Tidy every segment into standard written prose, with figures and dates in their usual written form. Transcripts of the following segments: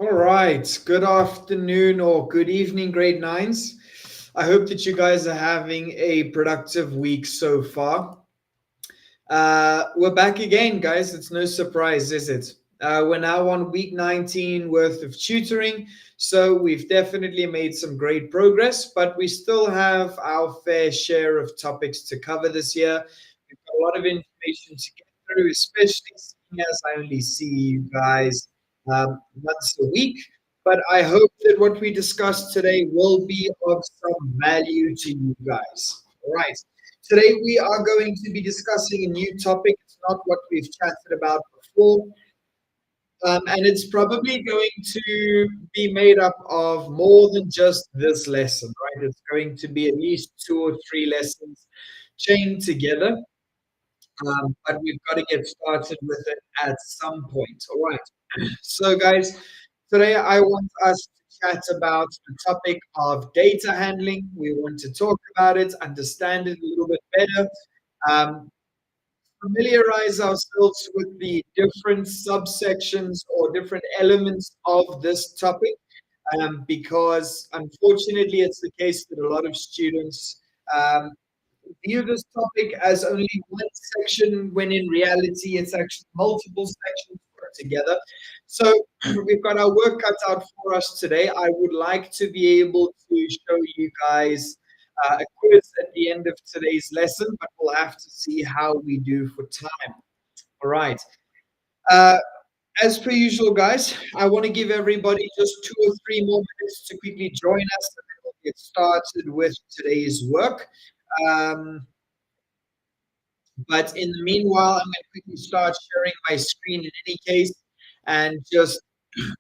All right. Good afternoon or good evening, grade nines. I hope that you guys are having a productive week so far. We're back again, guys. It's no surprise, is it? We're now on week 19 worth of tutoring. So we've definitely made some great progress, but we still have our fair share of topics to cover this year. We've got a lot of information to get through, especially seeing as I only see you guys once a week. But I hope that what we discuss today will be of some value to you guys. All right. Today we are going to be discussing a new topic. It's not what we've chatted about before. And it's probably going to be made up of more than just this lesson, right? It's going to be at least two or three lessons chained together. But we've got to get started with it at some point. All right. So, guys, today I want us to chat about the topic of data handling. We want to talk about it, understand it a little bit better, um, familiarize ourselves with the different subsections or different elements of this topic, because unfortunately, it's the case that a lot of students um, view this topic as only one section when in reality it's actually multiple sections put together. So we've got our work cut out for us today. I would like to be able to show you guys a quiz at the end of today's lesson, but we'll have to see how we do for time. All right. Uh, as per usual, guys, I want to give everybody just 2 or 3 more minutes to quickly join us, and then we'll get started with today's work. Um, but in the meanwhile, I'm going to quickly start sharing my screen in any case and just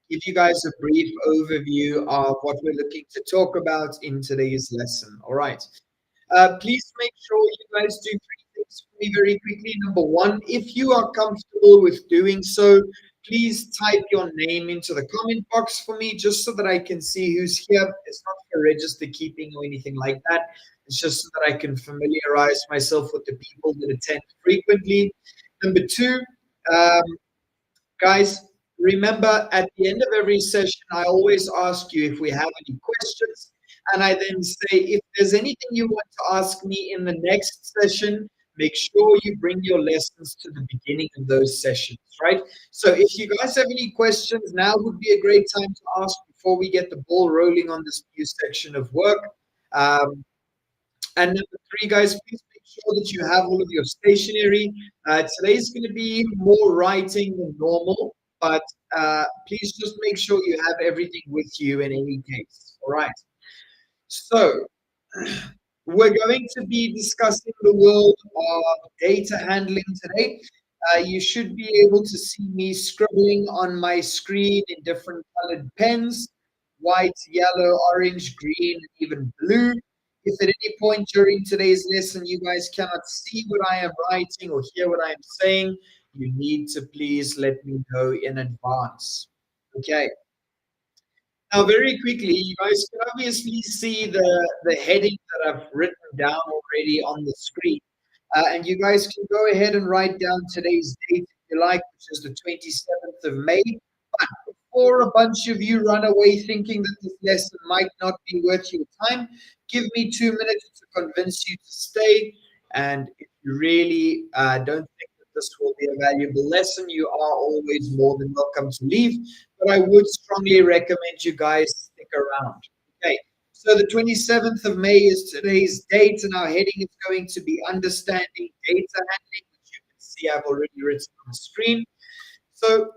give you guys a brief overview of what we're looking to talk about in today's lesson. All right. Please make sure you guys do 3 things for me very quickly. Number one, if you are comfortable with doing so, please type your name into the comment box for me just so that I can see who's here. It's not for register keeping or anything like that. It's just so that I can familiarize myself with the people that attend frequently. Number two, um, guys, remember at the end of every session, I always ask you if we have any questions. And I then say, if there's anything you want to ask me in the next session, make sure you bring your lessons to the beginning of those sessions, right? So if you guys have any questions, now would be a great time to ask before we get the ball rolling on this new section of work. Um, and number three, guys, please make sure that you have all of your stationery. Today's going to be more writing than normal, but please just make sure you have everything with you in any case. All right. So we're going to be discussing the world of data handling today. You should be able to see me scribbling on my screen in different colored pens: white, yellow, orange, green, and even blue. If at any point during today's lesson you guys cannot see what I am writing or hear what I am saying, you need to please let me know in advance. Okay. Now, very quickly, you guys can obviously see the heading that I've written down already on the screen. And you guys can go ahead and write down today's date if you like, which is the 27th of May. But before a bunch of you run away thinking that this lesson might not be worth your time, give me 2 minutes to convince you to stay. And if you really don't think that this will be a valuable lesson, you are always more than welcome to leave. But I would strongly recommend you guys stick around. Okay. So the 27th of May is today's date, and our heading is going to be Understanding Data Handling, which you can see I've already written on the screen. So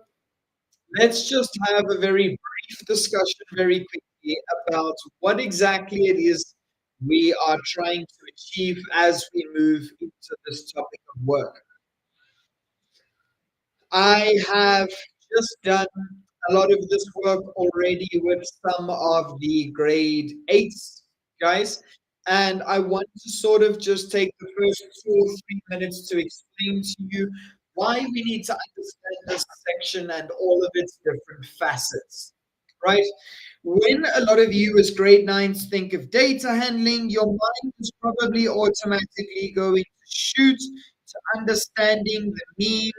let's just have a very brief discussion very quickly about what exactly it is we are trying to achieve as we move into this topic of work. I have just done a lot of this work already with some of the grade eights guys, and I want to sort of just take the first 2 or 3 minutes to explain to you why we need to understand this section and all of its different facets, right? When a lot of you as grade nines think of data handling, your mind is probably automatically going to shoot to understanding the mean,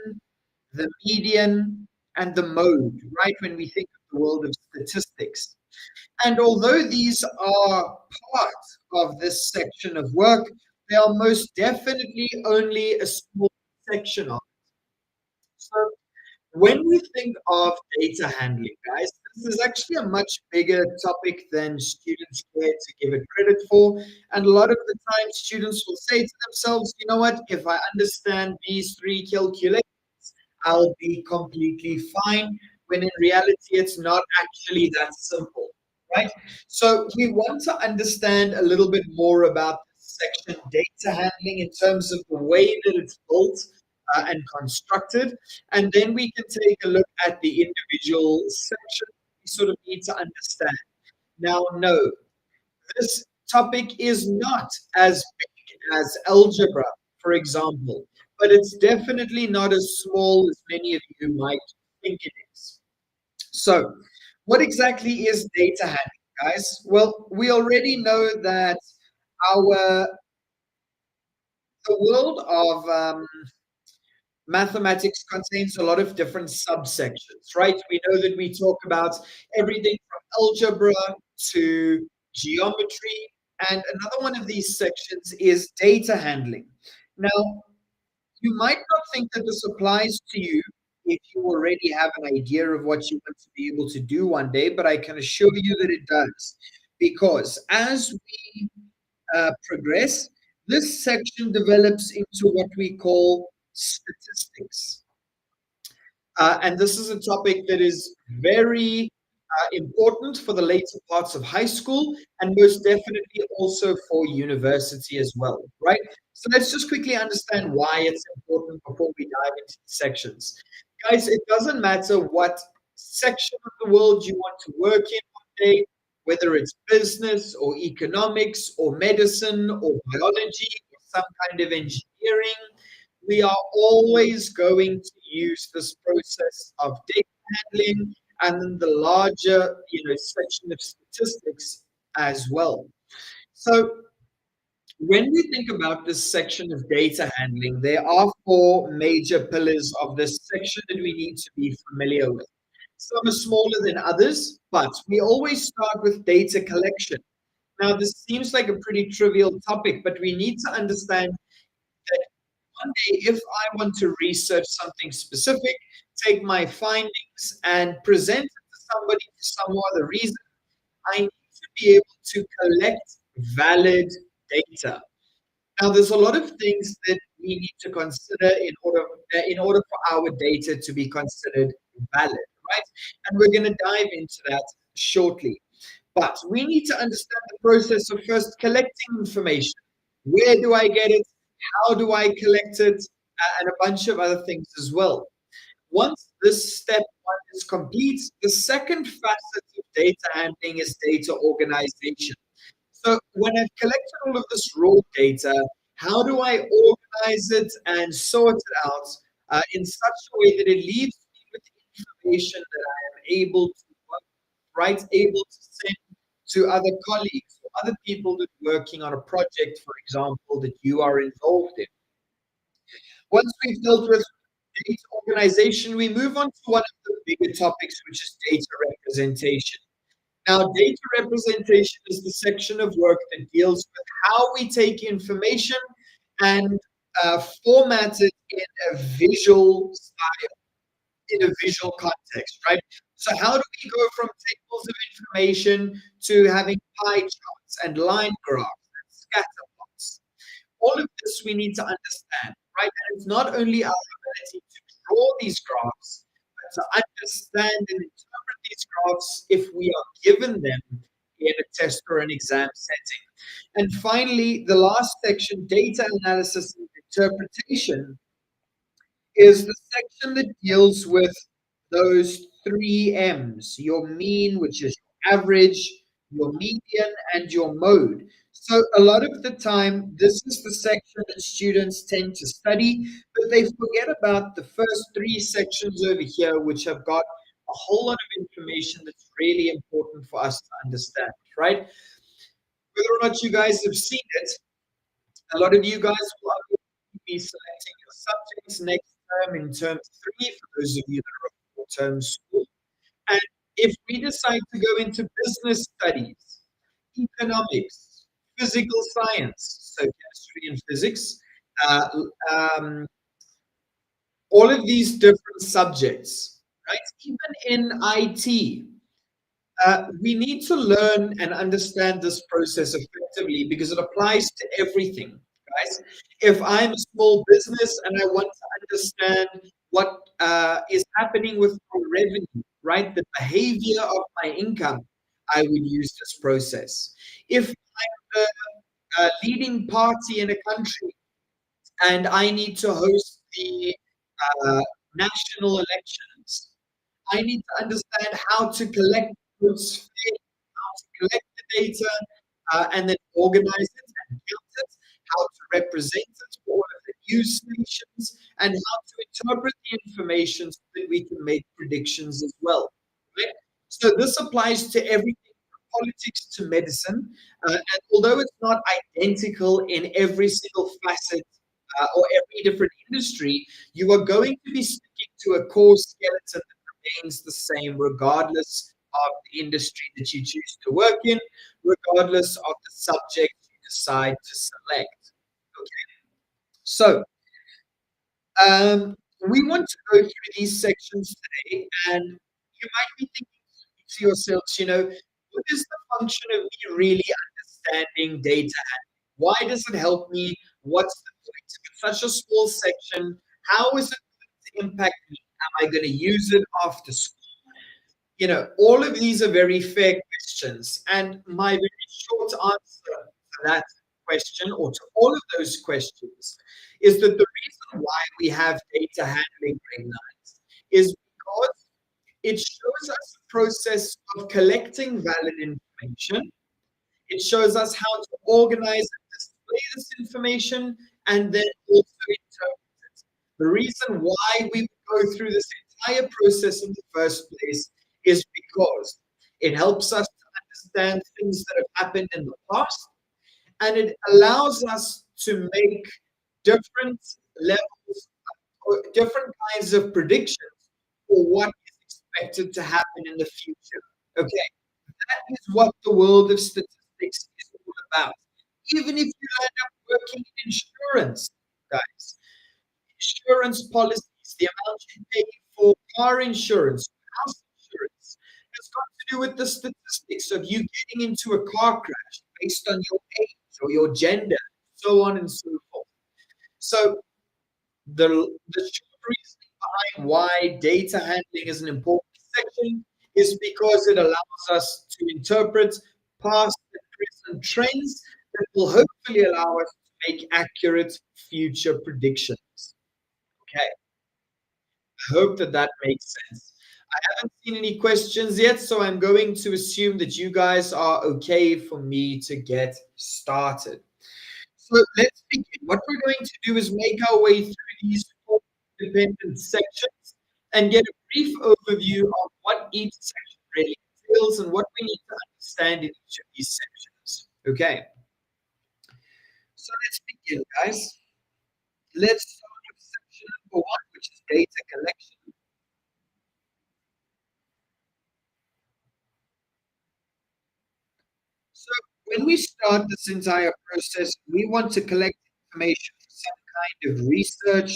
the median, and the mode, right? When we think of the world of statistics. And although these are part of this section of work, they are most definitely only a small section of it. So when we think of data handling, guys, this is actually a much bigger topic than students care to give it credit for. And a lot of the time, students will say to themselves, you know what, if I understand these three calculations, I'll be completely fine. When in reality, it's not actually that simple, right? So we want to understand a little bit more about this section data handling in terms of the way that it's built and constructed. And then we can take a look at the individual sections we sort of need to understand. Now, no, this topic is not as big as algebra, for example, but it's definitely not as small as many of you might think it is. So, what exactly is data handling, guys? Well, we already know that our the world of mathematics contains a lot of different subsections, right? We know that we talk about everything from algebra to geometry, and another one of these sections is data handling. Now, you might not think that this applies to you if you already have an idea of what you want to be able to do one day, but I can assure you that it does. Because as we progress, this section develops into what we call statistics. And this is a topic that is very important for the later parts of high school and most definitely also for university as well, right? So let's just quickly understand why it's important before we dive into the sections. Guys, it doesn't matter what section of the world you want to work in one day, whether it's business or economics or medicine or biology or some kind of engineering, we are always going to use this process of data handling and then the larger, section of statistics as well. So when we think about this section of data handling, there are four major pillars of this section that we need to be familiar with. Some are smaller than others, but we always start with data collection. Now, this seems like a pretty trivial topic, but we need to understand that one day, if I want to research something specific, take my findings and present it to somebody for some other reason, I need to be able to collect valid data. Now, there's a lot of things that we need to consider in order for our data to be considered valid, right? And we're going to dive into that shortly. But we need to understand the process of first collecting information. Where do I get it? How do I collect it? And a bunch of other things as well. Once this step one is complete, the second facet of data handling is data organization. So when I've collected all of this raw data, how do I organize it and sort it out in such a way that it leaves me with information that I am able to work, right? Able to send to other colleagues or other people that are working on a project, for example, that you are involved in. Once we've dealt with data organization, we move on to one of the bigger topics, which is data representation. Now, data representation is the section of work that deals with how we take information and format it in a visual style, in a visual context, right? So, how do we go from tables of information to having pie charts and line graphs and scatter plots? All of this we need to understand, right? And it's not only our ability to draw these graphs, but to understand and interpret these graphs if we are given them in a test or an exam setting. And finally, the last section, data analysis and interpretation, is the section that deals with those three M's: your mean, which is your average, your median, and your mode. So, a lot of the time, this is the section that students tend to study, but they forget about the first three sections over here, which have got a whole lot of information that's really important for us to understand, right? Whether or not you guys have seen it, a lot of you guys will be selecting your subjects next term in term three, for those of you that are on full term school. And If we decide to go into business studies, economics, physical science, so chemistry and physics, uh, um, all of these different subjects, right? Even in IT, we need to learn and understand this process effectively because it applies to everything, guys. If I'm a small business and I want to understand what is happening with my revenue, right, the behavior of my income, I would use this process. If I'm the leading party in a country and I need to host the uh, national elections, I need to understand how to collect votes, how to collect the data, and then organize it and count it, how to represent it for all of the news stations, and how to interpret the information so that we can make predictions as well. Right? So this applies to everything from politics to medicine, and although it's not identical in every single facet or every different industry, you are going to be sticking to a core skeleton remains the same regardless of the industry that you choose to work in, regardless of the subject you decide to select. Okay, so um, we want to go through these sections today, and you might be thinking to yourselves, what is the function of me really understanding data handling? Why does it help me? What's the point? If it's such a small section, how is it going to impact me? Am I going to use it after school? All of these are very fair questions. And my very short answer to that question, or to all of those questions, is that the reason why we have data handling guidelines is because it shows us a process of collecting valid information. It shows us how to organize and display this information and then also interpret it. The reason why we go through this entire process in the first place is because it helps us to understand things that have happened in the past, and it allows us to make different levels or different kinds of predictions for what is expected to happen in the future. Okay, that is what the world of statistics is all about. Even if you end up working in insurance, guys, insurance policies, the amount you pay for car insurance, house insurance, has got to do with the statistics of you getting into a car crash based on your age or your gender, so on and so forth. So the short reasoning behind why data handling is an important section is because it allows us to interpret past and present trends that will hopefully allow us to make accurate future predictions. Okay, I hope that that makes sense. I haven't seen any questions yet, so I'm going to assume that you guys are okay for me to get started. So let's begin. What we're going to do is make our way through these four independent sections and get a brief overview of what each section really entails and what we need to understand in each of these sections. Okay, so let's begin, guys. Let's start with section number one, which is data collection. So when we start this entire process, we want to collect information for some kind of research.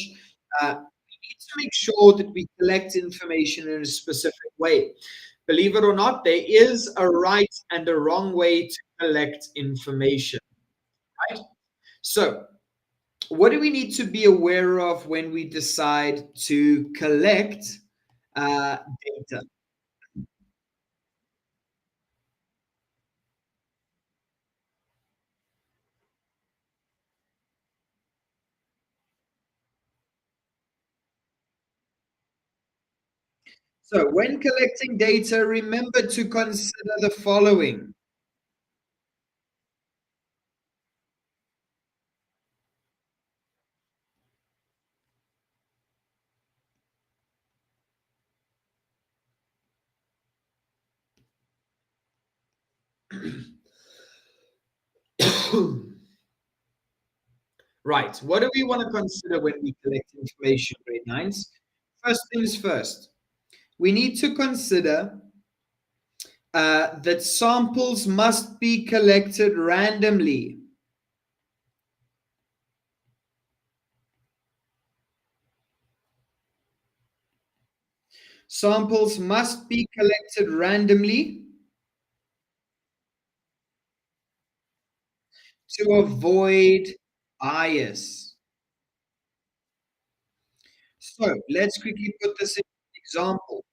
We need to make sure that we collect information in a specific way. Believe it or not, there is a right and a wrong way to collect information, right? So, what do we need to be aware of when we decide to collect data? So, when collecting data, remember to consider the following. Right. What do we want to consider when we collect information, grade nines? First things first, we need to consider That samples must be collected randomly. Samples must be collected randomly to avoid bias. So let's quickly put this in an example.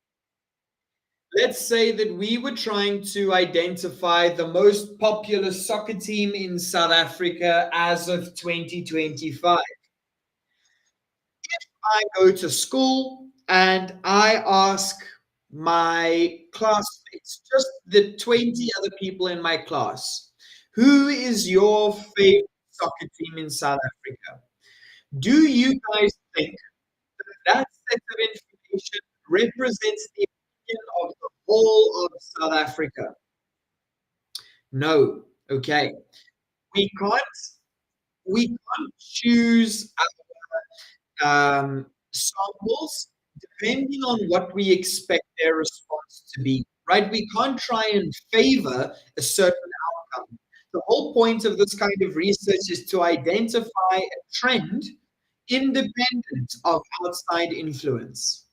Let's say that we were trying to identify the most popular soccer team in South Africa as of 2025. I go to school and I ask my classmates, just the 20 other people in my class, who is your favorite soccer team in South Africa? Do you guys think that set of information represents the opinion of the whole of South Africa? No. Okay. We can't choose samples depending on what we expect their response to be, right? We can't try and favor a certain outcome. The whole point of this kind of research is to identify a trend independent of outside influence.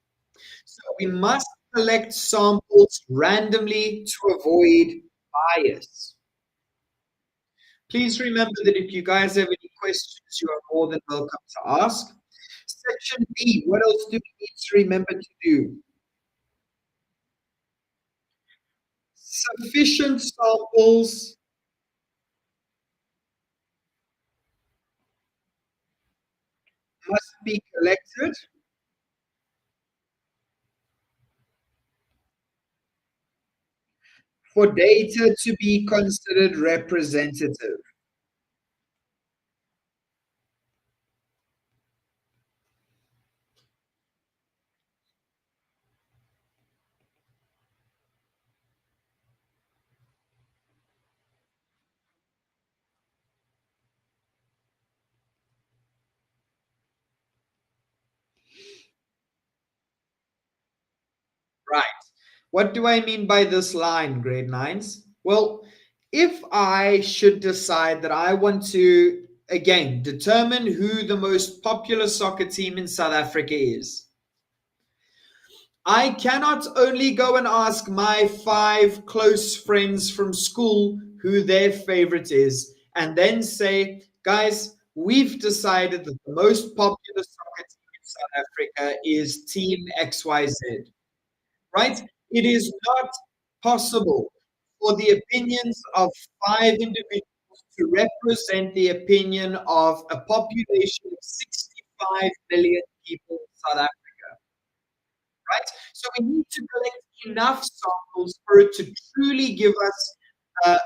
So we must collect samples randomly to avoid bias. Please remember that if you guys have any questions, you are more than welcome to ask. Section B, what else do we need to remember to do? Sufficient samples must be collected for data to be considered representative. Right. What do I mean by this line, grade nines? Well, if I should decide that I want to, again, determine who the most popular soccer team in South Africa is, I cannot only go and ask my 5 close friends from school who their favorite is, and then say, guys, we've decided that the most popular soccer team in South Africa is Team XYZ, right? It is not possible for the opinions of 5 individuals to represent the opinion of a population of 65 million people in South Africa, right? So we need to collect enough samples for it to truly give us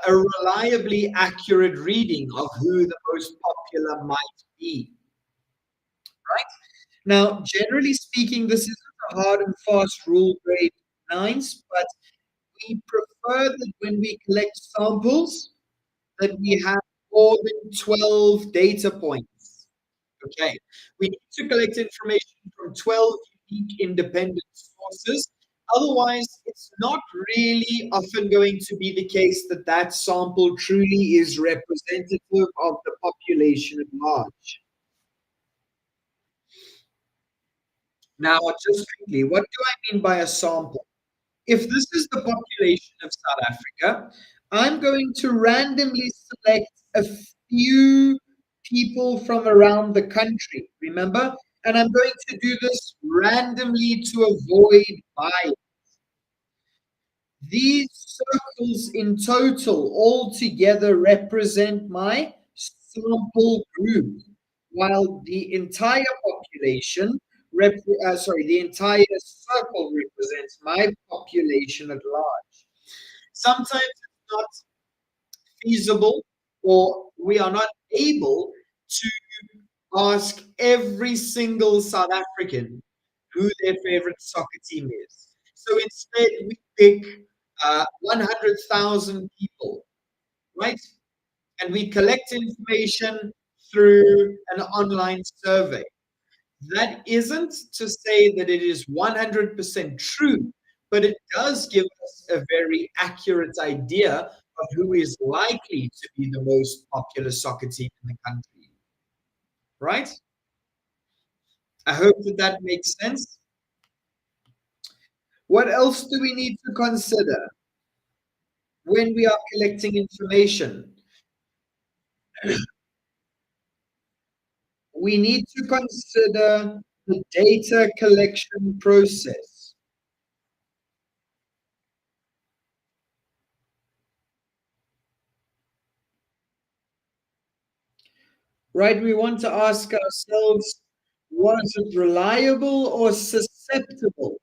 a reliably accurate reading of who the most popular might be, right? Now, generally speaking, this isn't a hard and fast rule, grade nines, but we prefer that when we collect samples, that we have more than 12 data points. Okay, we need to collect information from 12 unique independent sources. Otherwise, it's not really often going to be the case that that sample truly is representative of the population at large. Now, just quickly, what do I mean by a sample? If this is the population of South Africa, I'm going to randomly select a few people from around the country, remember? And I'm going to do this randomly to avoid bias. These circles in total altogether represent my sample group, while the entire population, the entire circle represents my population at large. Sometimes it's not feasible or we are not able to ask every single South African who their favorite soccer team is. So instead, we pick 100,000 people, right? And we collect information through an online survey. That isn't to say that it is 100% true, but it does give us a very accurate idea of who is likely to be the most popular soccer team in the country, right? I hope that that makes sense. What else do we need to consider when we are collecting information? We need to consider the data collection process, right? We want to ask ourselves, was it reliable or susceptible?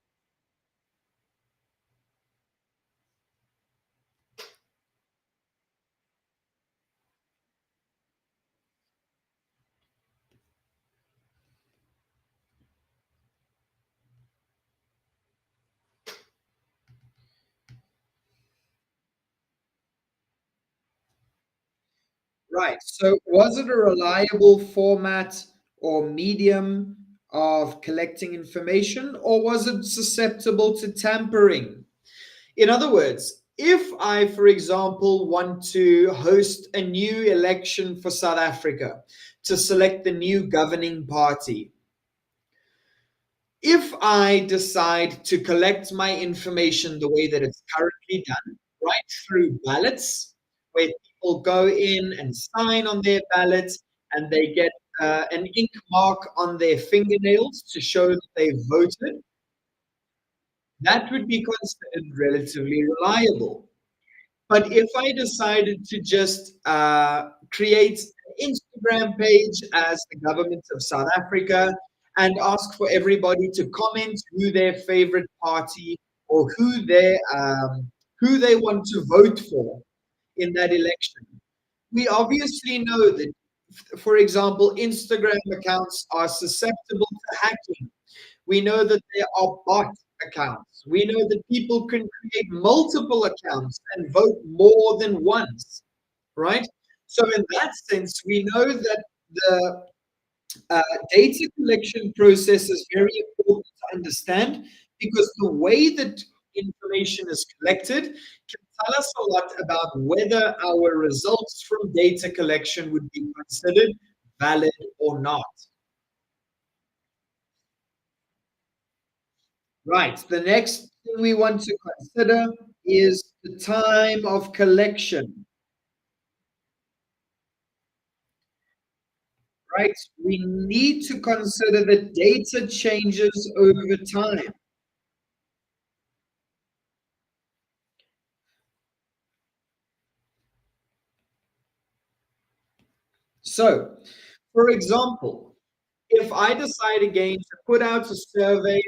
Right. So, was it a reliable format or medium of collecting information, or was it susceptible to tampering? In other words, if I, for example, want to host a new election for South Africa to select the new governing party, if I decide to collect my information the way that it's currently done, right through ballots, where people go in and sign on their ballots and they get an ink mark on their fingernails to show that they voted, that would be considered relatively reliable. But if I decided to just create an Instagram page as the government of South Africa and ask for everybody to comment who their favorite party or who they want to vote for in that election, we obviously know that, for example, Instagram accounts are susceptible to hacking. We know that there are bot accounts. We know that people can create multiple accounts and vote more than once, right? So, in that sense, we know that the uh, data collection process is very important to understand because the way that information is collected can tell us a lot about whether our results from data collection would be considered valid or not. Right. The next thing we want to consider is the time of collection, right? We need to consider that data changes over time. So, for example, if I decide again to put out a survey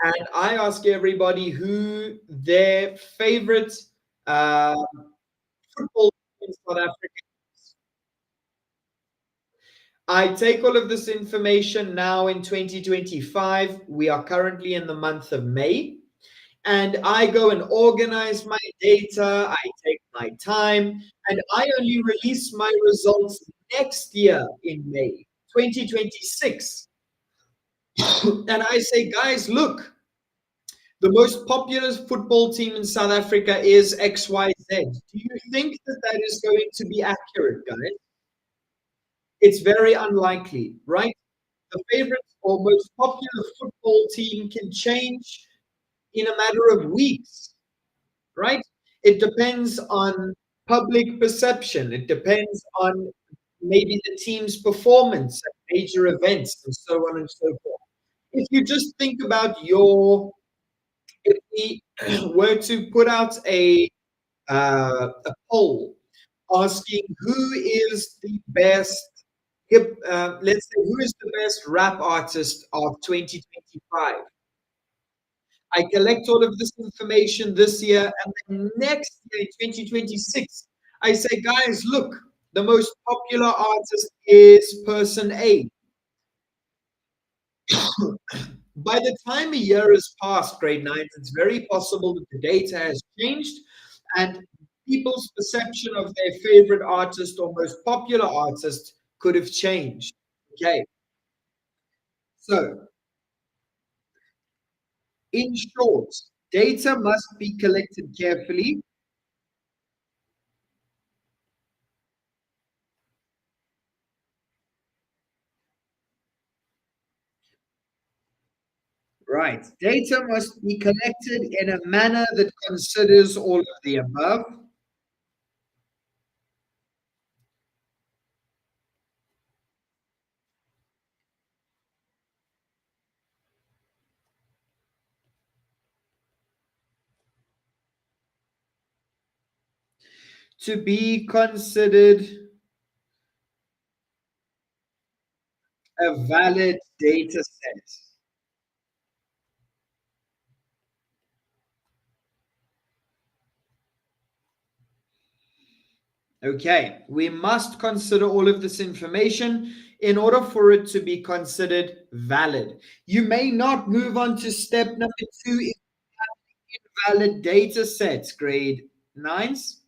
and I ask everybody who their favorite uh, football team in South Africa is, I take all of this information now in 2025. We are currently in the month of May. And I go and organize my data. I take my time, and I only release my results next year in May 2026. And I say, guys, look, the most popular football team in South Africa is XYZ. Do you think that that is going to be accurate, guys? It's very unlikely, right? The favorite or most popular football team can change in a matter of weeks, right? It depends on public perception. It depends on maybe the team's performance at major events and so on and so forth. If you just think about if we were to put out a poll asking who is the best let's say who is the best rap artist of 2025. I collect all of this information this year, and then next year, 2026, I say, guys, look, the most popular artist is person A. By the time a year has passed, grade nines, it's very possible that the data has changed and people's perception of their favorite artist or most popular artist could have changed. Okay, so in short, Data must be collected carefully. Right. Data must be collected in a manner that considers all of the above. To be considered a valid data set. Okay, we must consider all of this information in order for it to be considered valid. You may not move on to step number two if invalid data sets, grade nines.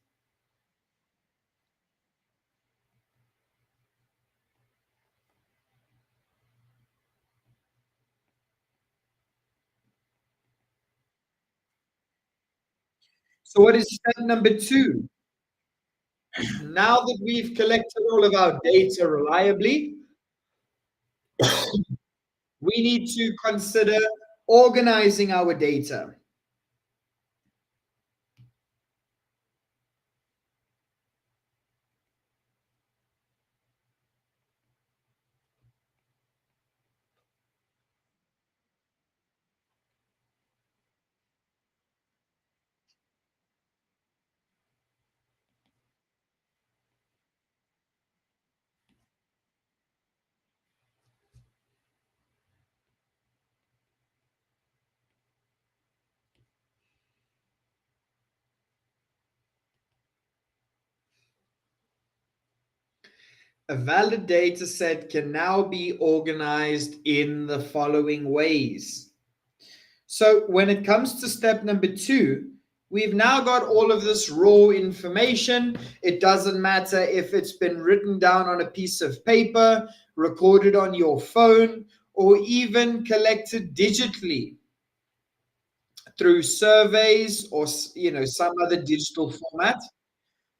So, what is step number two? Now that we've collected all of our data reliably, we need to consider organizing our data. A valid data set can now be organized in the following ways. So, when it comes to step number two, we've now got all of this raw information. It doesn't matter if it's been written down on a piece of paper, recorded on your phone, or even collected digitally through surveys or some other digital format.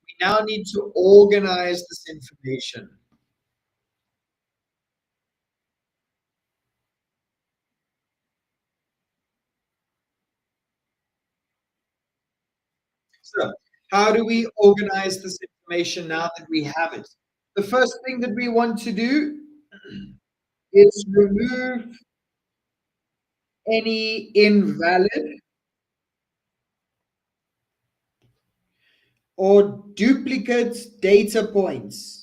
We now need to organize this information. So, how do we organize this information now that we have it? The first thing that we want to do is remove any invalid or duplicate data points.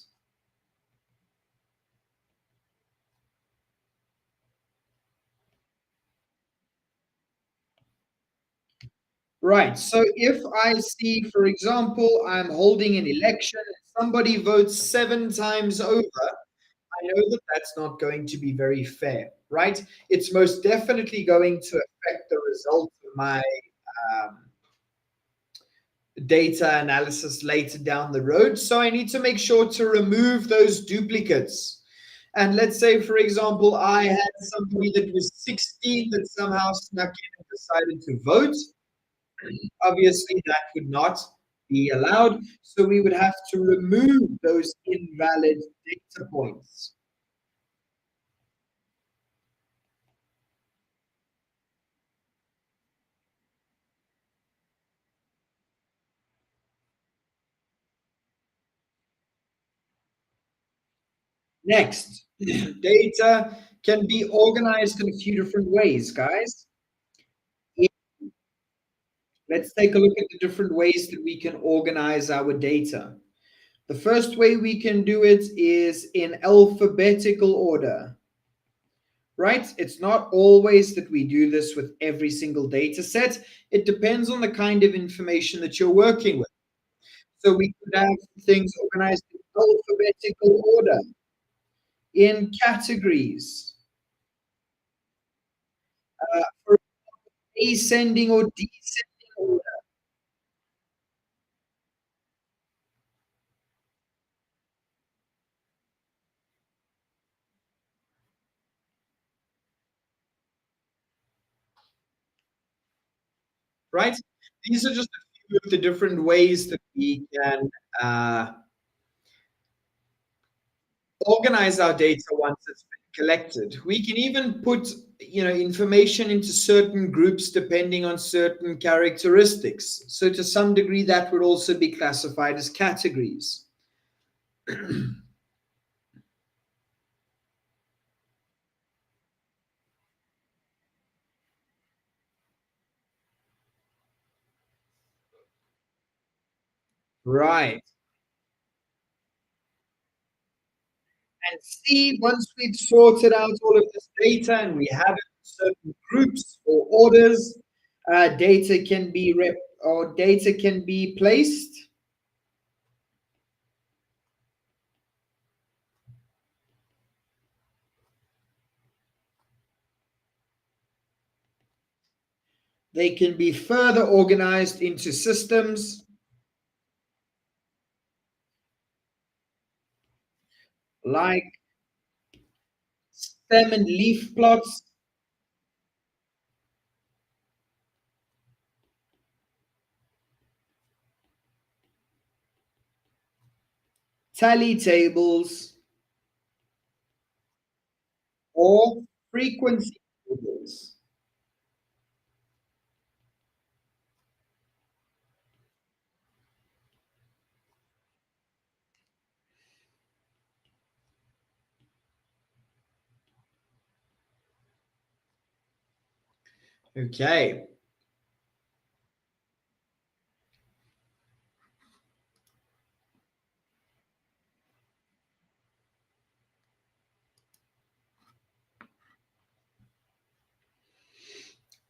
Right. So if I see, for example, I'm holding an election and somebody votes 7 times over, I know that that's not going to be very fair, right? It's most definitely going to affect the result of my um, data analysis later down the road. So I need to make sure to remove those duplicates. And let's say, for example, I had somebody that was 16 that somehow snuck in and decided to vote. Obviously, that would not be allowed. So we would have to remove those invalid data points. Next, data can be organized in a few different ways, guys. Let's take a look at the different ways that we can organize our data. The first way we can do it is in alphabetical order, right? It's not always that we do this with every single data set. It depends on the kind of information that you're working with. So we could have things organized in alphabetical order, in categories, for ascending or descending order. right? These are just a few of the different ways that we can uh, organize our data once it's been collected. We can even put, information into certain groups depending on certain characteristics. So to some degree, that would also be classified as categories. Right. And see, once we've sorted out all of this data and we have it in certain groups or orders, data can be data can be placed. They can be further organized into systems like stem and leaf plots, tally tables, or frequency tables. Okay.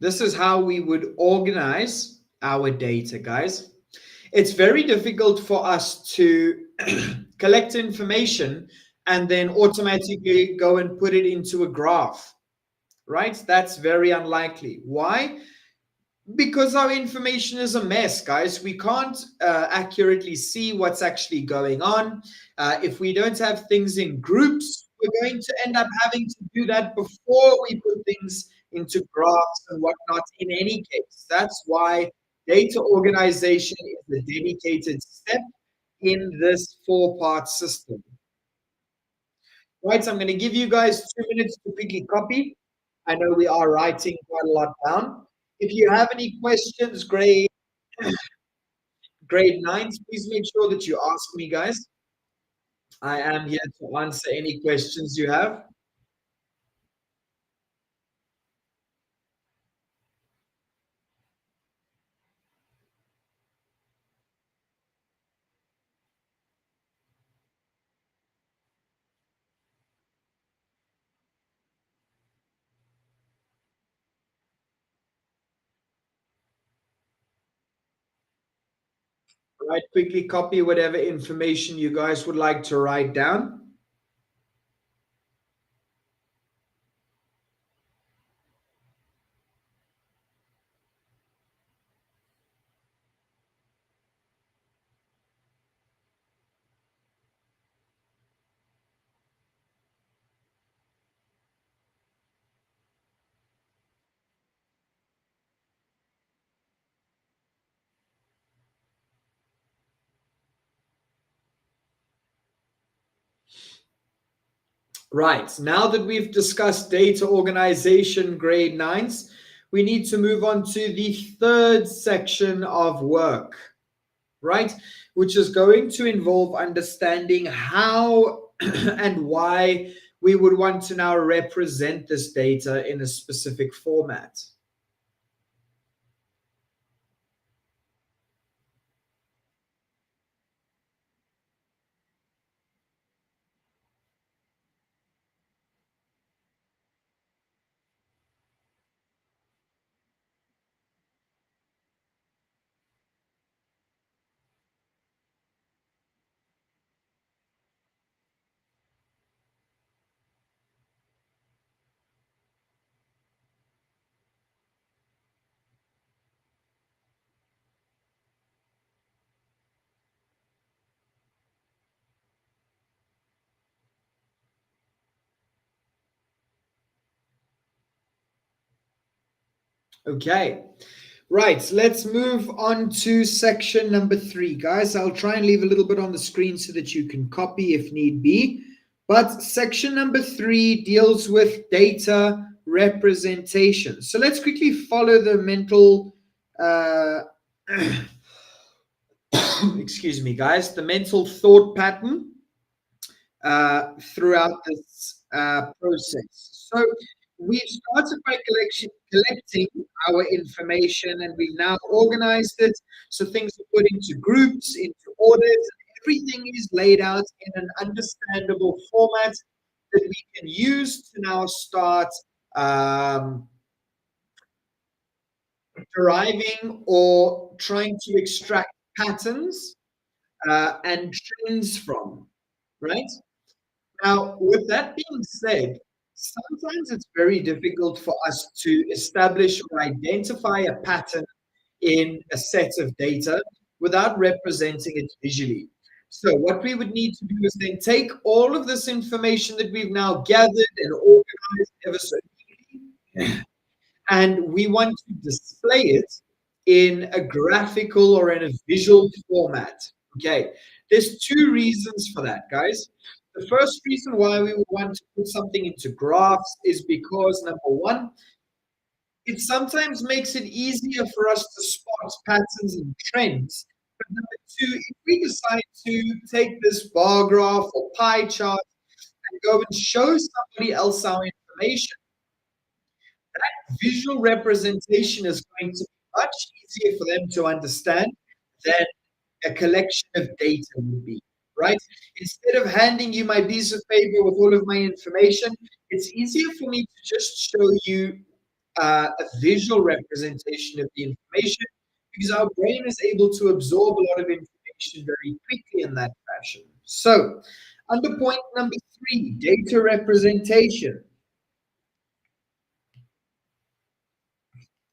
This is how we would organize our data, guys. It's very difficult for us to collect information and then automatically go and put it into a graph, right? That's very unlikely. Why? Because our information is a mess, guys. We can't accurately see what's actually going on. If we don't have things in groups, we're going to end up having to do that before we put things into graphs and whatnot in any case. That's why data organization is a dedicated step in this four-part system. Right, so I'm going to give you guys 2 minutes to quickly copy. I know we are writing quite a lot down. If you have any questions, grade nines, please make sure that you ask me, guys. I am here to answer any questions you have. Right, quickly copy whatever information you guys would like to write down. Right, now that we've discussed data organization, grade nines, we need to move on to the third section of work, right? Which is going to involve understanding how and why we would want to now represent this data in a specific format. Okay. Right, let's move on to section number 3, guys. I'll try and leave a little bit on the screen so that you can copy if need be. But section number 3 deals with data representation. So let's quickly follow the mental, uh, excuse me, guys, the mental thought pattern throughout this process. So we've started by collecting our information, and we've now organized it. So things are put into groups, into orders, and everything is laid out in an understandable format that we can use to now start um, deriving or trying to extract patterns and trends from, right? Now, with that being said, sometimes it's very difficult for us to establish or identify a pattern in a set of data without representing it visually. So, what we would need to do is then take all of this information that we've now gathered and organized ever so neatly, and we want to display it in a graphical or in a visual format. Okay, there's two reasons for that, guys. The first reason why we would want to put something into graphs is because number one, it sometimes makes it easier for us to spot patterns and trends. But number two, if we decide to take this bar graph or pie chart and go and show somebody else our information, visual representation is going to be much easier for them to understand than a collection of data would be, right? Instead of handing you my piece of paper with all of my information, it's easier for me to just show you a visual representation of the information because our brain is able to absorb a lot of information very quickly in that fashion. So, under point number 3, data representation.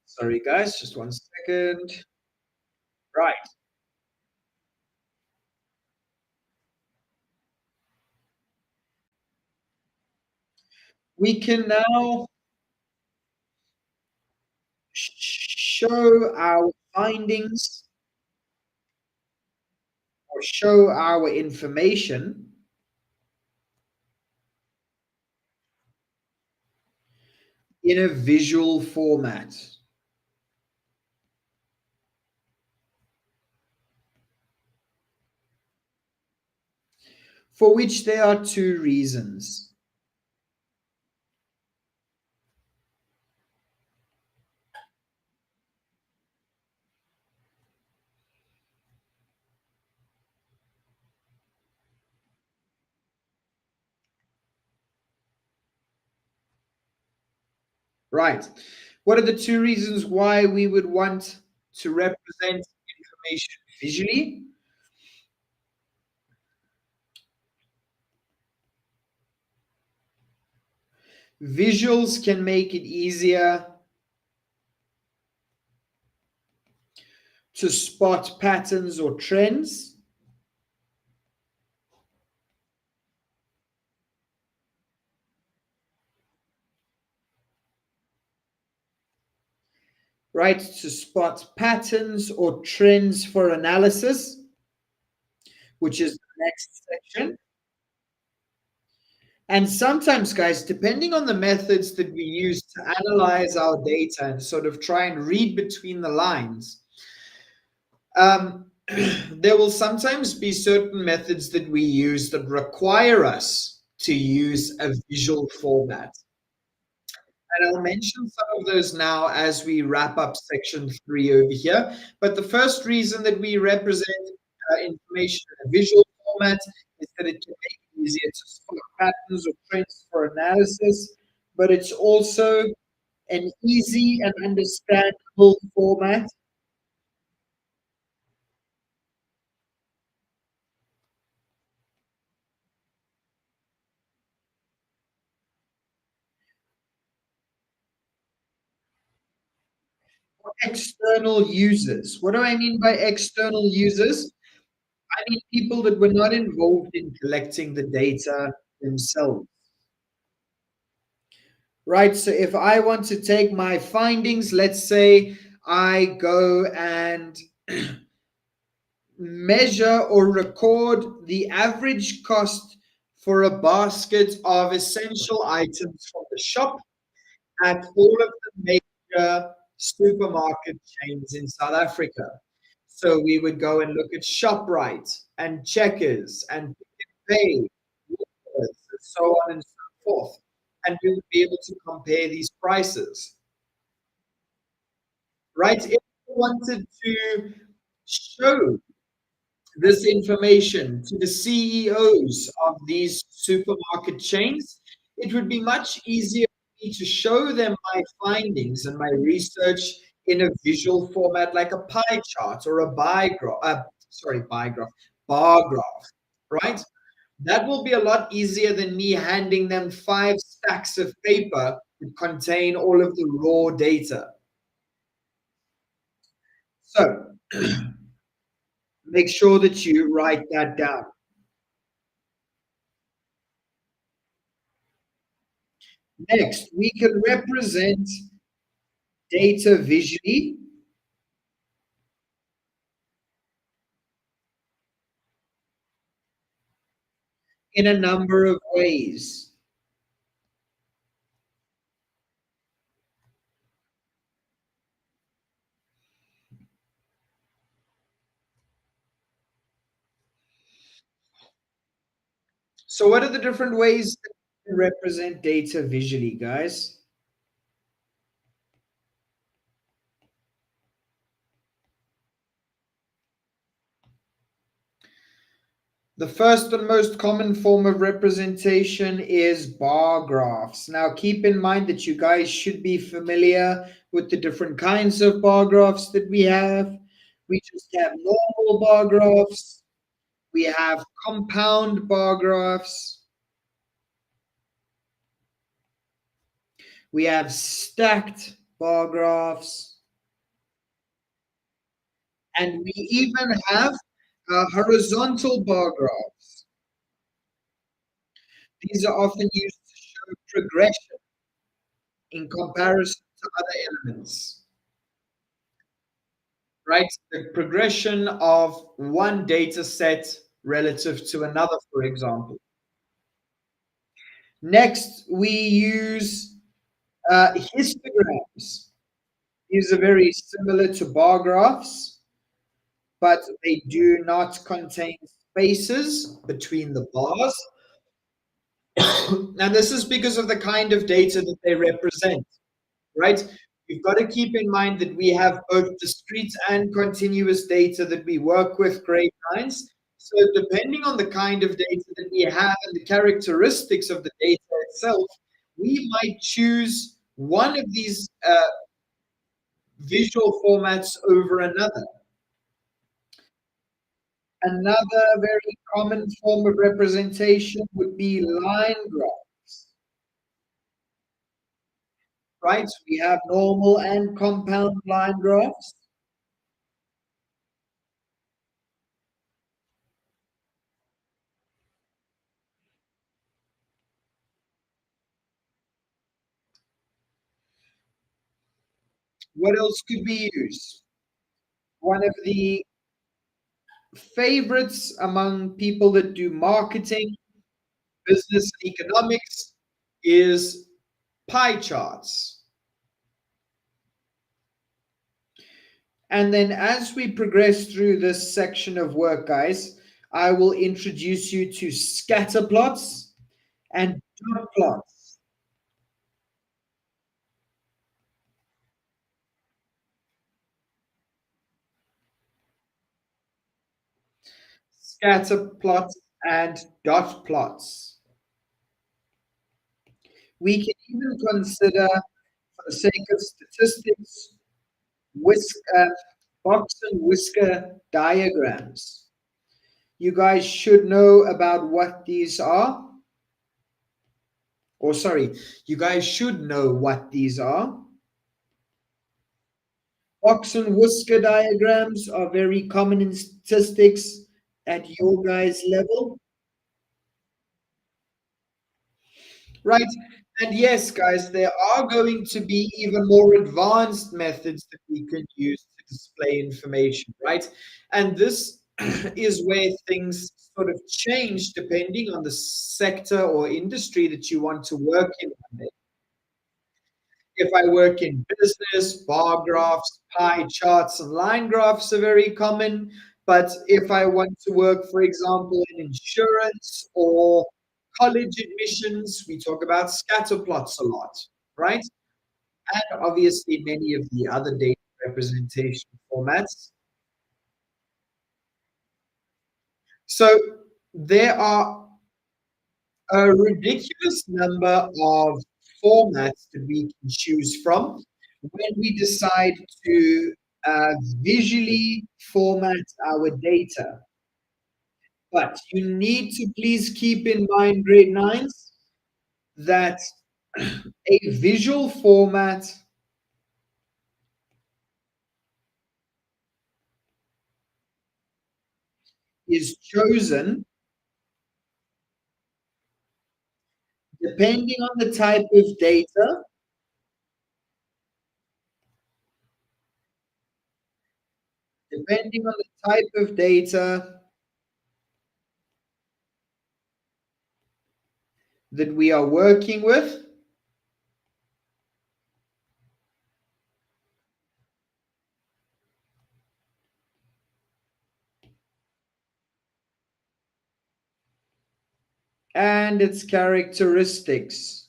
Sorry, guys, just 1 second. Right. We can now show our findings or show our information in a visual format, for which there are two reasons. Right. What are the two reasons why we would want to represent information visually? Visuals can make it easier to spot patterns or trends. Right, to spot patterns or trends for analysis, which is the next section. And sometimes, guys, depending on the methods that we use to analyze our data and sort of try and read between the lines, there will sometimes be certain methods that we use that require us to use a visual format. And I'll mention some of those now as we wrap up section 3 over here. But the first reason that we represent information in a visual format is that it can make it easier to spot patterns or trends for analysis, but it's also an easy and understandable format. External users. What do I mean by external users? I mean people that were not involved in collecting the data themselves. Right? So if I want to take my findings, let's say I go and measure or record the average cost for a basket of essential items from the shop at all of the major supermarket chains in South Africa. So we would go and look at ShopRite and Checkers and Pick n Pay, Woolworths, and so on and so forth. And we would be able to compare these prices, right? If we wanted to show this information to the CEOs of these supermarket chains, it would be much easier for me to show them my findings and my research in a visual format like a pie chart or a bar graph, right? That will be a lot easier than me handing them 5 stacks of paper that contain all of the raw data. So make sure that you write that down. Next, we can represent data visually in a number of ways. So, what are the different ways that we can represent data visually, guys? The first and most common form of representation is bar graphs. Now, keep in mind that you guys should be familiar with the different kinds of bar graphs that we have. We just have normal bar graphs, we have compound bar graphs, we have stacked bar graphs, and we even have horizontal bar graphs. These are often used to show progression in comparison to other elements, right? The progression of one data set relative to another, for example. Next, we use histograms. These are very similar to bar graphs, but they do not contain spaces between the bars. And this is because of the kind of data that they represent, right? You've got to keep in mind that we have both discrete and continuous data that we work with grade nines. So depending on the kind of data that we have and the characteristics of the data itself, we might choose one of these visual formats over another. Another very common form of representation would be line graphs, right? We have normal and compound line graphs. What else could we use? One of the favorites among people that do marketing, business, and economics is pie charts. And then as we progress through this section of work, guys, I will introduce you to scatter plots and dot plots. Scatter plots and dot plots. We can even consider, for the sake of statistics, whisk, uh, box and whisker diagrams. You guys should know about what these are. Or, sorry, you guys should know what these are. Box and whisker diagrams are very common in statistics at your guys' level, right? And yes, guys, there are going to be even more advanced methods that we can use to display information, right? And this is where things sort of change depending on the sector or industry that you want to work in. If I work in business, bar graphs, pie charts, and line graphs are very common. But if I want to work, for example, in insurance or college admissions, we talk about scatter plots a lot, right? And obviously many of the other data representation formats. So there are a ridiculous number of formats that we can choose from when we decide to visually format our data. But you need to please keep in mind, grade nines, that a visual format is chosen depending on the type of data, depending on the type of data that we are working with, and its characteristics.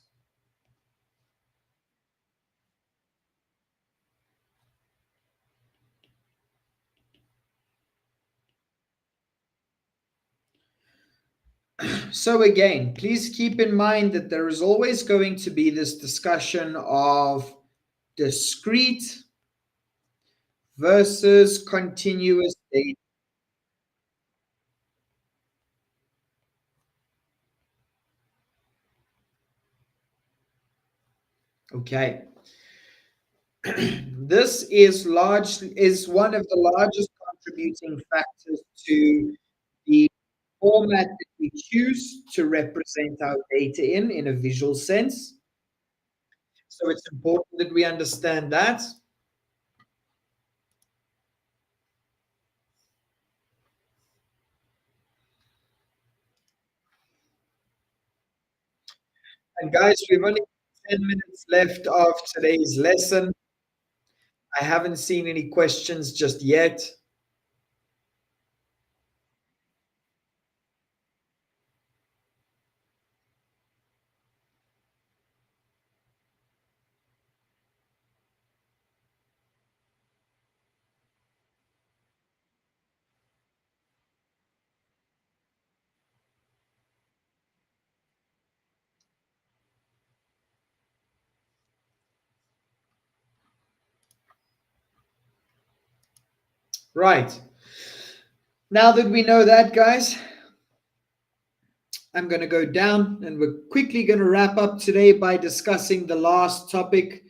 So again, please keep in mind that there is always going to be this discussion of discrete versus continuous data. Okay. This is one of the largest contributing factors to the format that we choose to represent our data in a visual sense. So it's important that we understand that. And guys, we've only got 10 minutes left of today's lesson. I haven't seen any questions just yet. Right. Now that we know that, guys, I'm going to go down and we're quickly going to wrap up today by discussing the last topic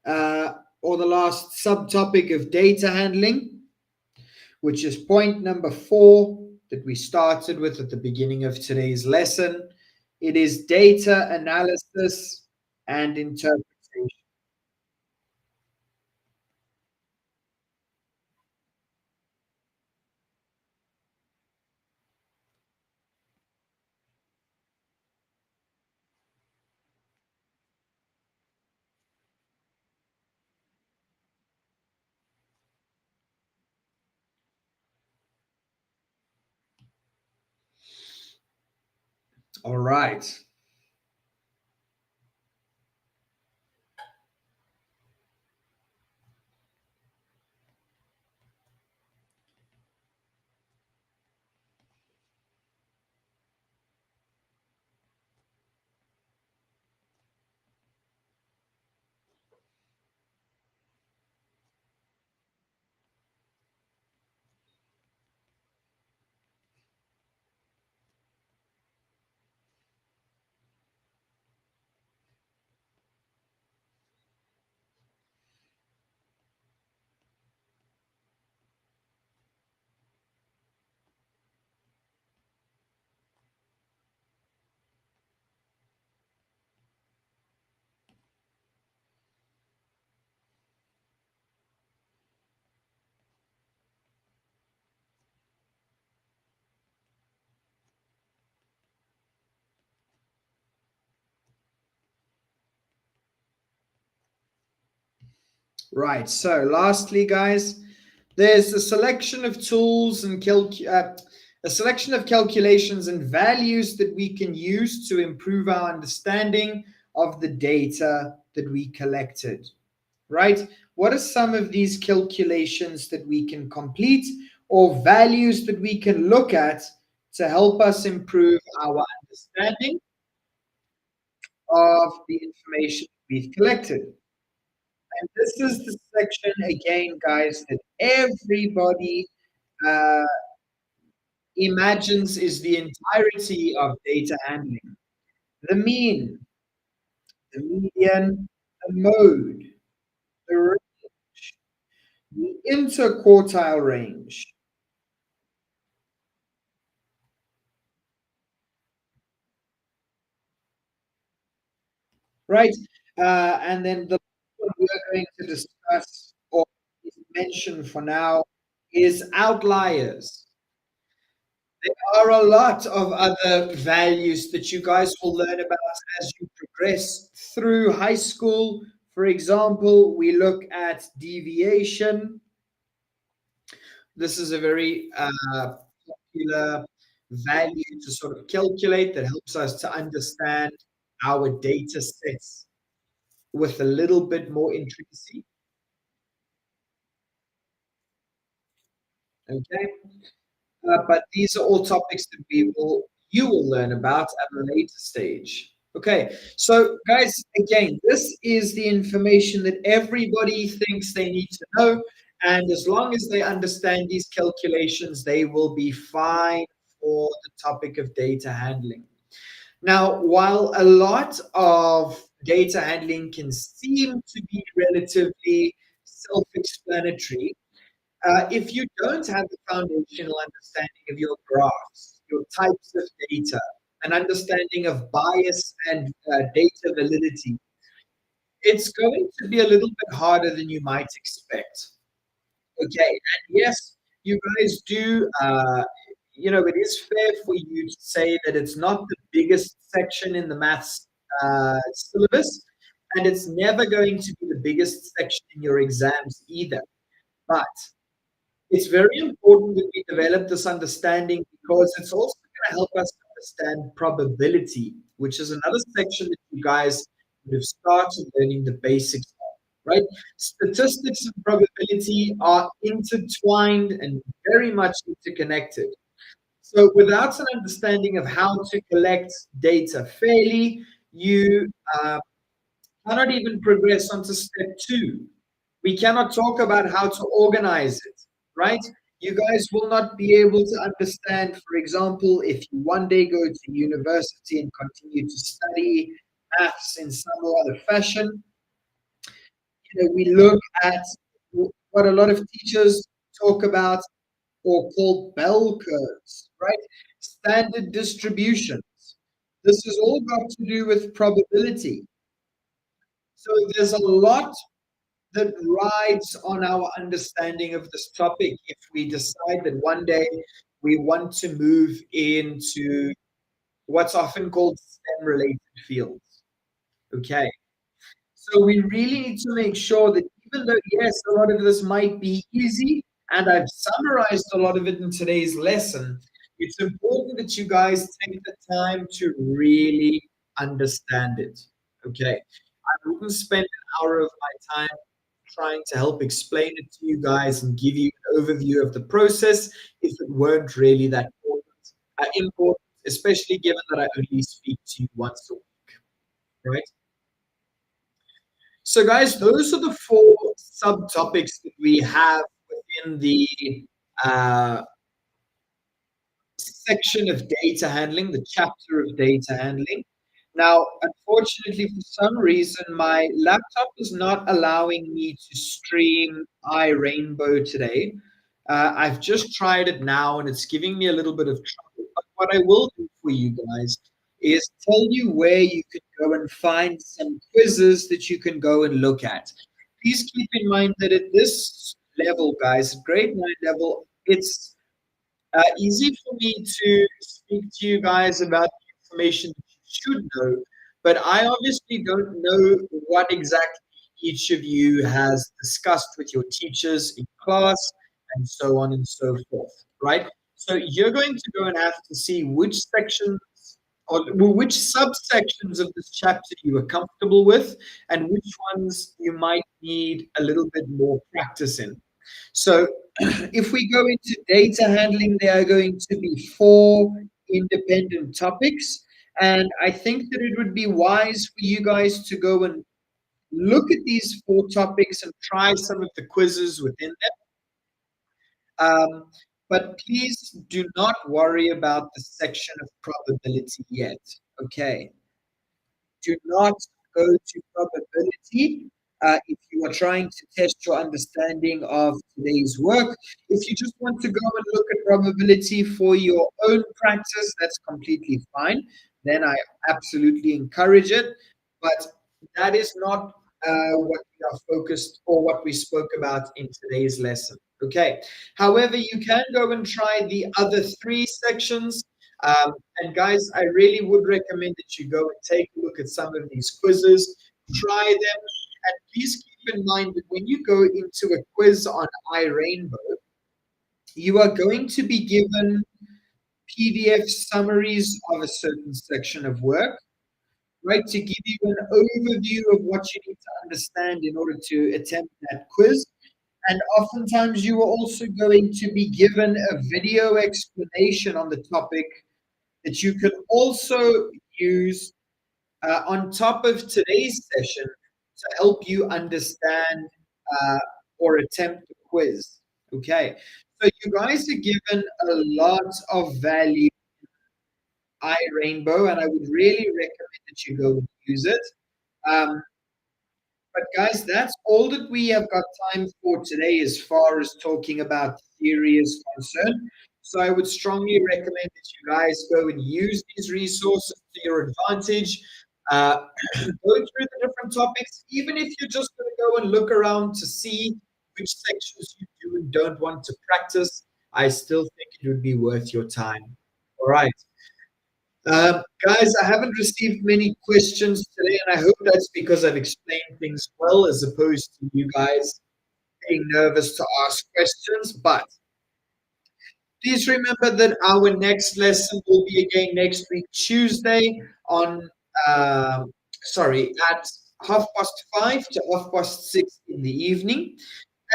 or the last subtopic of data handling, which is point number 4 that we started with at the beginning of today's lesson. It is data analysis and interpretation. All right. Right. So, lastly, guys, there's a selection of tools and a selection of calculations and values that we can use to improve our understanding of the data that we collected. Right? What are some of these calculations that we can complete or values that we can look at to help us improve our understanding of the information we've collected? And this is the section again, guys, that everybody uh, imagines is the entirety of data handling. The mean, the median, the mode, the range, the interquartile range, right? And then the one we're going to discuss or mention for now is outliers. There are a lot of other values that you guys will learn about as you progress through high school. For example, we look at deviation. This is a very popular value to sort of calculate that helps us to understand our data sets with a little bit more intricacy. Okay. But these are all topics that you will learn about at a later stage. Okay, so guys, again, this is the information that everybody thinks they need to know, and as long as they understand these calculations, they will be fine for the topic of data handling. Now, while a lot of data handling can seem to be relatively self-explanatory, if you don't have the foundational understanding of your graphs, your types of data, an understanding of bias and data validity, it's going to be a little bit harder than you might expect. Okay, and yes, you guys do, it is fair for you to say that it's not the biggest section in the maths syllabus, and it's never going to be the biggest section in your exams either. But it's very important that we develop this understanding because it's also going to help us understand probability, which is another section that you guys would have started learning the basics of, right? Statistics and probability are intertwined and very much interconnected. So, without an understanding of how to collect data fairly, you cannot even progress onto step two. We cannot talk about how to organize it, right? You guys will not be able to understand, for example, if you one day go to university and continue to study maths in some or other fashion. We look at what a lot of teachers talk about or call bell curves, right? Standard distributions. This has all got to do with probability. So there's a lot that rides on our understanding of this topic if we decide that one day we want to move into what's often called STEM related fields. Okay. So we really need to make sure that even though, yes, a lot of this might be easy, and I've summarized a lot of it in today's lesson, it's important that you guys take the time to really understand it. Okay. I wouldn't spend an hour of my time trying to help explain it to you guys and give you an overview of the process if it weren't really that important, especially given that I only speak to you once a week, right? So, guys, those are the four subtopics that we have within the uh, section of data handling, the chapter of data handling. Now, unfortunately, for some reason, my laptop is not allowing me to stream iRainbow today. I've just tried it now and it's giving me a little bit of trouble. But what I will do for you guys is tell you where you can go and find some quizzes that you can go and look at. Please keep in mind that at this level, guys, grade 9 level, it's easy for me to speak to you guys about the information that you should know, but I obviously don't know what exactly each of you has discussed with your teachers in class, and so on and so forth, right? So you're going to go and have to see which sections or which subsections of this chapter you are comfortable with and which ones you might need a little bit more practice in. So if we go into data handling, there are going to be four independent topics. And I think that it would be wise for you guys to go and look at these four topics and try some of the quizzes within them. But please do not worry about the section of probability yet. Okay. Do not go to probability if you are trying to test your understanding of today's work. If you just want to go and look at probability for your own practice, that's completely fine. Then I absolutely encourage it. But that is not what we are focused or what we spoke about in today's lesson. Okay. However, you can go and try the other three sections. And guys, I really would recommend that you go and take a look at some of these quizzes, try them, and please keep in mind that when you go into a quiz on iRainbow, you are going to be given PDF summaries of a certain section of work, right, to give you an overview of what you need to understand in order to attempt that quiz. And oftentimes, you are also going to be given a video explanation on the topic that you can also use on top of today's session to help you understand or attempt the quiz. Okay, so you guys are given a lot of value in iRainbow, and I would really recommend that you go and use it. Um, but guys, that's all that we have got time for today as far as talking about theory is concerned. So I would strongly recommend that you guys go and use these resources to your advantage. Go through the different topics, even if you're just going to go and look around to see which sections you do and don't want to practice. I still think it would be worth your time. All right. Guys, I haven't received many questions today, and I hope that's because I've explained things well as opposed to you guys being nervous to ask questions. But please remember that our next lesson will be again next week, Tuesday, on at 5:30 to 6:30 in the evening.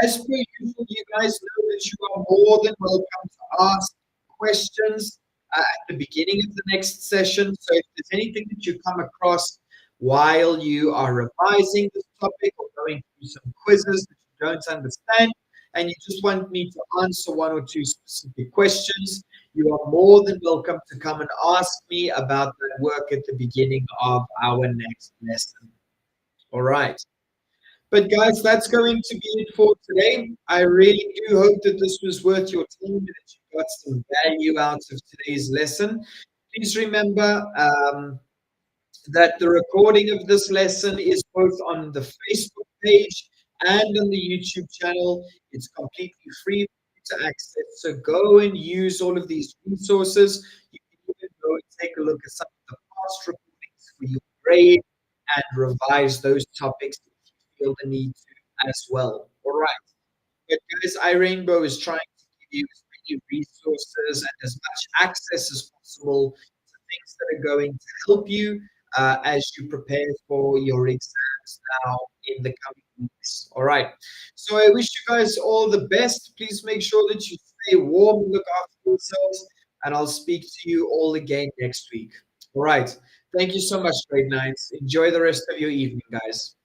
As per usual, you guys know that you are more than welcome to ask questions at the beginning of the next session. So if there's anything that you come across while you are revising this topic or going through some quizzes that you don't understand, and you just want me to answer one or two specific questions, you are more than welcome to come and ask me about that work at the beginning of our next lesson. All right. But guys, that's going to be it for today. I really do hope that this was worth your time and that you got some value out of today's lesson. Please remember that the recording of this lesson is both on the Facebook page and on the YouTube channel. It's completely free to access. So go and use all of these resources. You can even go and take a look at some of the past recordings for your grade and revise those topics if you feel the need to as well. All right. But guys, iRainbow is trying to give you as many resources and as much access as possible to things that are going to help you as you prepare for your exams now in the coming weeks. All right. So I wish you guys all the best. Please make sure that you stay warm, look after yourselves, and I'll speak to you all again next week. All right. Thank you so much, grade nines. Enjoy the rest of your evening, guys.